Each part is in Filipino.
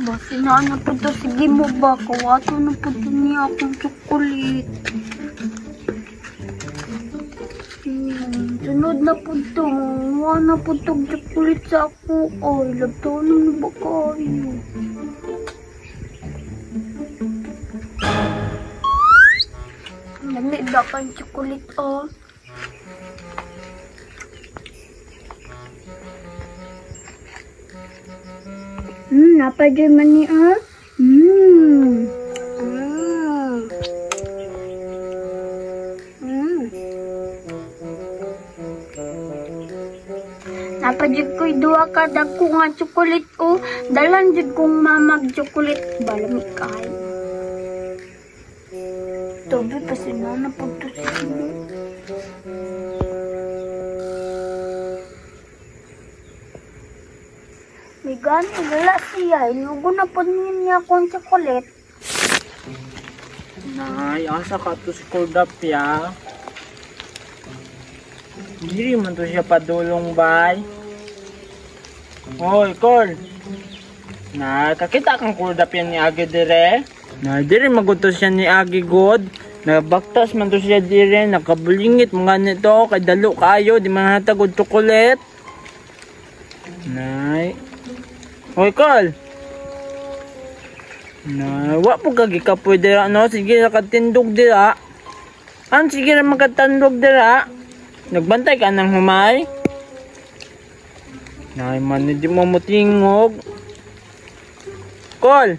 Basta na po to. Sige mo ba? Kawato na po to niya akong chocolate. Sunod na po to. Wala na po to chocolate sa ako. Ay, labtaw na ba kayo? Lamig na kang chocolate, oh. Apa Jerman ni, ah? Apa jud ko'y duha ka dagko nga chocolate, oh. Dalan jud kong mamag chocolate. Balamig kayo. Tobi, pasinana po to siya. May gani, wala siya. Inugo na po niya akong chocolate. Nay, asa ka to si Cordapia? Diri man to siya padulong bay. Hoy, Col. Nay, kakita kang Cordapia ni Agi dire? Nay, diri magutos siya ni Agi God. Nabaktas man to siya dire. Nakabulingit mga nito. Kay dalo kayo. Di man hatagod chocolate. Nay. Hoy, Col. Na, wa po kagi ka pwede ra, no? Sige na katindog dira. Sige na makatandog dira. Nagbantay ka ng humay. Nay, man, hindi mo mutingog. Col.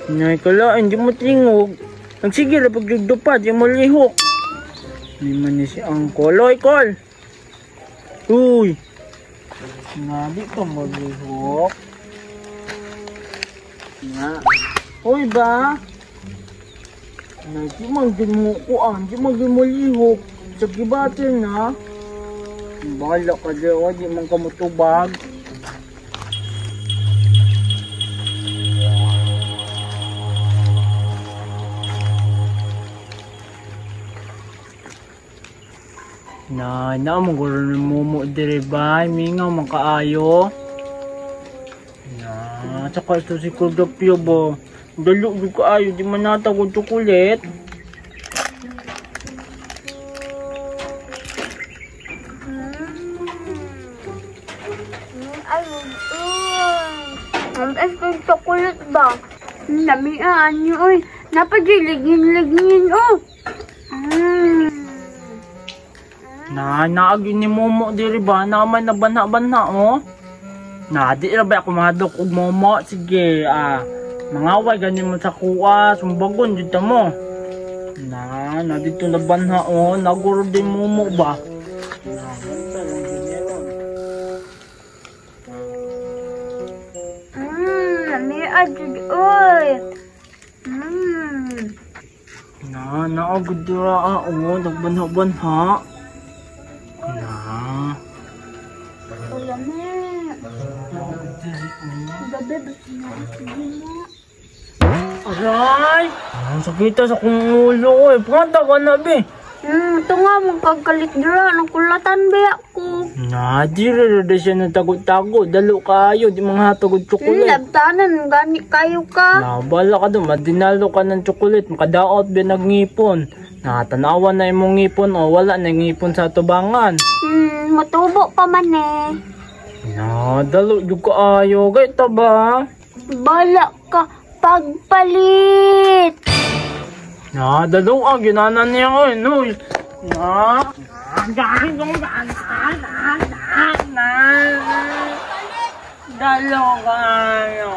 Nay, kala, hindi mo tingog. Nagsige na pagyugdupad, yung malihok. Hindi man ni si Uncle. Hoy, Col. Uy. Nga, di ka malihok. Nga. Hoy ba? Nga, di magin mo kuan. Di magin malihok. Sa gibatin na. Bahala ka diwa. Di man ka matubag. Na maguro na mo dire ba? Mingaw man kaayo. Na, tsaka ito si Cordapia ba? Dalo yung kaayo, di man natagod chocolate. Ay, kung chocolate ba? Namiaan niyo, oy. Napagiligin-ligin, oh. Naagi ni Momo diri ba? Naman na banha-banha, oh. Di ra ba ako madok og Momo? Sige, mangaway ganin mo sa kuwa, sumbagon jud ta mo. Na dito na banha, oh. Naguro din Momo ba? Namiaan jud, oy. Naagod dira, oh. Nagbanha-banha. Ulam na. Gabi ba sinasagin mo? Aray! Sakita sa kong ulo, eh. Pagkanta ka na, be. Ito nga, magkagalit dira. Nakulatan ba ako? Di rin siya natagot-tagot. Dalo kayo, di mga hatagod chocolate. Labtanan, gani kayo ka. Bala ka doon, madinalo ka ng chocolate. Makadaot ba nagngipon? Tanawan na yung ngipon, o wala na ngipon sa tubangan. Matubo pa man eh. Dalo yung kaayo. Gayta ba? Bala ka, pagpalit. Dalo ang ginanan niya ko, no? Dalo kayo.